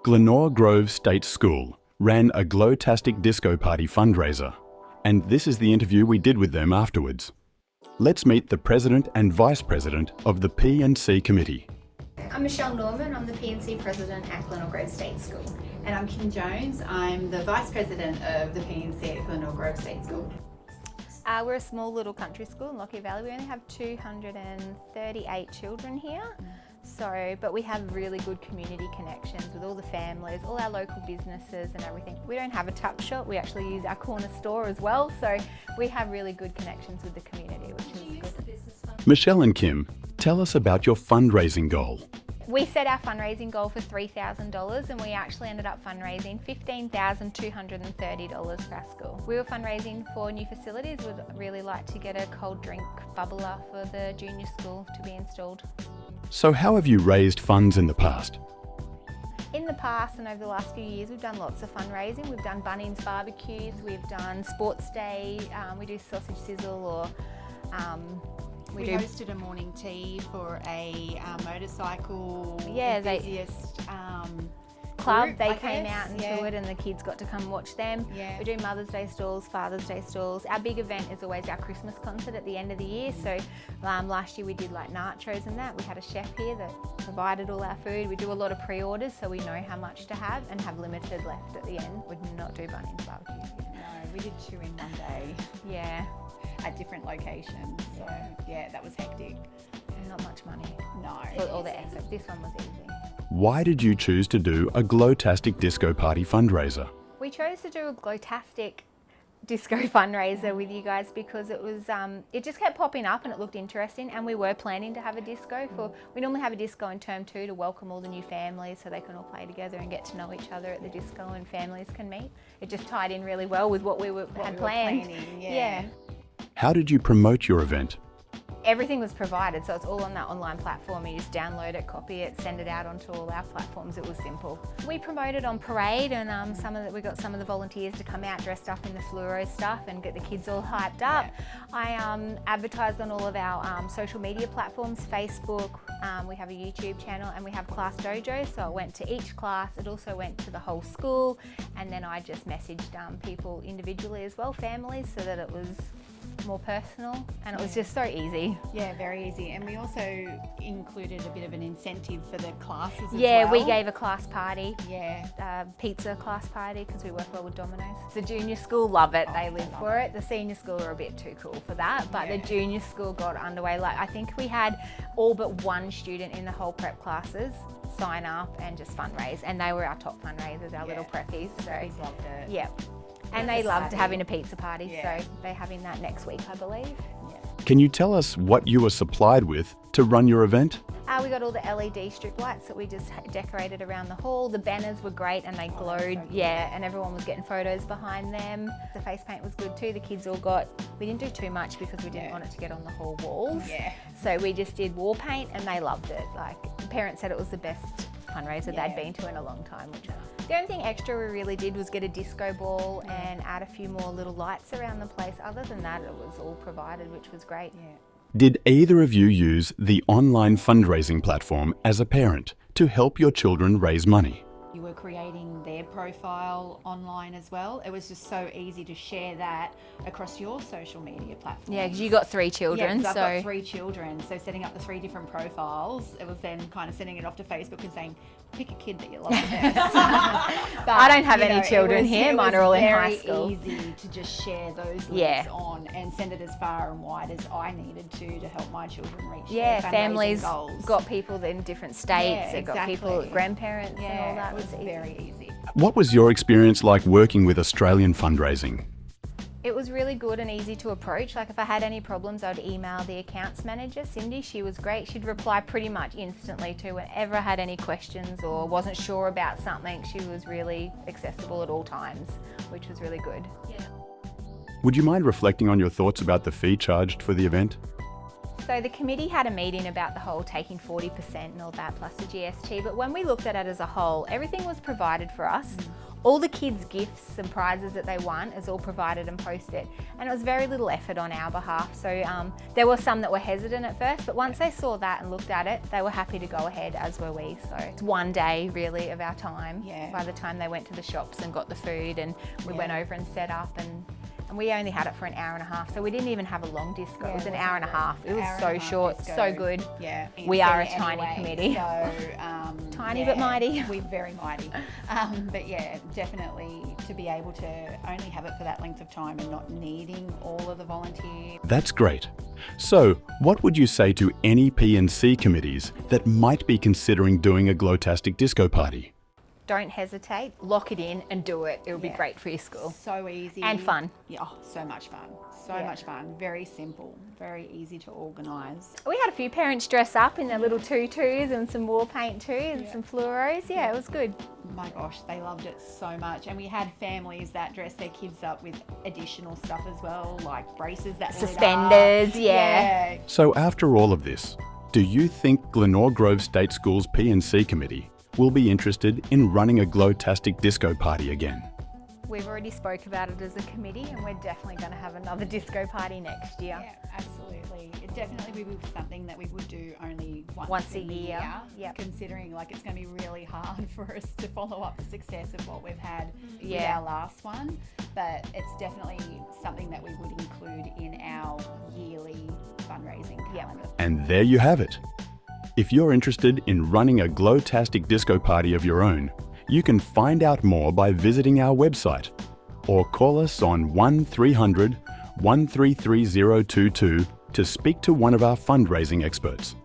Glenore Grove State School ran a Glowtastic disco party fundraiser, and this is the interview we did with them afterwards. Let's meet the President and Vice President of the P&C Committee. I'm Michelle Norman, I'm the P&C President at Glenore Grove State School. And I'm Kim Jones, I'm the Vice President of the P&C at Glenore Grove State School. We're a small little country school in Lockyer Valley. We only have 238 children here. But we have really good community connections with all the families, all our local businesses and everything. We don't have a tuck shop, we actually use our corner store as well, so we have really good connections with the community, which is good. Michelle and Kim, tell us about your fundraising goal. We set our fundraising goal for $3,000 and we actually ended up fundraising $15,230 for our school. We were fundraising for new facilities. We'd really like to get a cold drink bubbler for the junior school to be installed. So how have you raised funds in the past? In the past and over the last few years, we've done lots of fundraising. We've done Bunnings barbecues, we've done sports day, we do sausage sizzle, or we hosted a morning tea for a motorcycle enthusiast club. Group, they came out and toured, and the kids got to come watch them. Yeah. We do Mother's Day stalls, Father's Day stalls. Our big event is always our Christmas concert at the end of the year. So last year we did like nachos and that. We had a chef here that provided all our food. We do a lot of pre-orders so we know how much to have and have limited left at the end. We do not do Bunnings barbecues. No, we did 2 in one day. Yeah. At different locations. So yeah, that was hectic. And not much money. No. For all the effort. This one was easy. Why did you choose to do a Glowtastic disco party fundraiser? We chose to do a Glowtastic disco fundraiser with you guys because it was it just kept popping up and it looked interesting, and we were planning to have a disco we normally have a disco in term 2 to welcome all the new families so they can all play together and get to know each other at the disco and families can meet. It just tied in really well with what we had planned. Yeah. How did you promote your event? Everything was provided, so it's all on that online platform. You just download it, copy it, send it out onto all our platforms. It was simple. We promoted on parade, and we got some of the volunteers to come out dressed up in the fluoro stuff and get the kids all hyped up. Yeah. I advertised on all of our social media platforms, Facebook. We have a YouTube channel, and we have Class Dojo. So it went to each class. It also went to the whole school, and then I just messaged people individually as well, families, so that it was more personal, and it was just so easy. Yeah, very easy. And we also included a bit of an incentive for the classes as well. Yeah, we gave a class party. Yeah. Pizza class party because we work well with Domino's. The junior school love it, they live for it. The senior school are a bit too cool for that, but the junior school got underway. Like, I think we had all but one student in the whole prep classes sign up and just fundraise, and they were our top fundraisers, our little preppies. So preppies loved it. Yeah. And they loved having a pizza party, so they're having that next week, I believe. Yeah. Can you tell us what you were supplied with to run your event? We got all the LED strip lights that we just decorated around the hall. The banners were great and they glowed, and everyone was getting photos behind them. The face paint was good too. The kids all we didn't do too much because we didn't want it to get on the whole walls. Yeah. So we just did wall paint and they loved it. Like, the parents said it was the best fundraiser they'd been to in a long time. The only thing extra we really did was get a disco ball and add a few more little lights around the place. Other than that, it was all provided, which was great. Yeah. Did either of you use the online fundraising platform as a parent to help your children raise money? You were creating their profile online as well. It was just so easy to share that across your social media platforms. Yeah, because you got 3 children. Yeah, I've got 3 children. So setting up the 3 different profiles, it was then kind of sending it off to Facebook and saying, pick a kid that you love the best. I don't have any children here. Mine are all in high school. It was very easy to just share those links on and send it as far and wide as I needed to help my children reach their fundraising families goals. Got people in different states. They've got people, grandparents and all that. It was very easy. What was your experience like working with Australian fundraising? It was really good and easy to approach. Like, if I had any problems, I'd email the accounts manager, Cindy. She was great. She'd reply pretty much instantly to whenever I had any questions or wasn't sure about something. She was really accessible at all times, which was really good. Yeah. Would you mind reflecting on your thoughts about the fee charged for the event? So the committee had a meeting about the whole taking 40% and all that plus the GST, but when we looked at it as a whole, everything was provided for us. All the kids' gifts and prizes that they won is all provided and posted. And it was very little effort on our behalf. So there were some that were hesitant at first, but once they saw that and looked at it, they were happy to go ahead, as were we. So it's one day really of our time. Yeah. By the time they went to the shops and got the food, and we went over and set up, and we only had it for an hour and a half, so we didn't even have a long disco. It was an hour and a half. It was so short, so good. Yeah. We are a tiny committee. So, Tiny but mighty. We're very mighty. But yeah, definitely to be able to only have it for that length of time and not needing all of the volunteers. That's great. So, what would you say to any P&C committees that might be considering doing a Glowtastic disco party? Don't hesitate, lock it in and do it. It'll be great for your school. So easy. And fun. Yeah, oh, so much fun. So much fun. Very simple, very easy to organise. We had a few parents dress up in their little tutus and some war paint too, and some fluoros. Yeah, it was good. My gosh, they loved it so much. And we had families that dressed their kids up with additional stuff as well, like braces that lit up. Suspenders, yeah. So after all of this, do you think Glenore Grove State School's P&C committee will be interested in running a Glowtastic disco party again? We've already spoke about it as a committee, and we're definitely going to have another disco party next year. Yeah, absolutely. It definitely would be something that we would do only Once a year. Yep. Considering like it's going to be really hard for us to follow up the success of what we've had with Yeah. our last one, but it's definitely something that we would include in our yearly fundraising calendar. And there you have it. If you're interested in running a Glowtastic disco party of your own, you can find out more by visiting our website or call us on 1300 133022 to speak to one of our fundraising experts.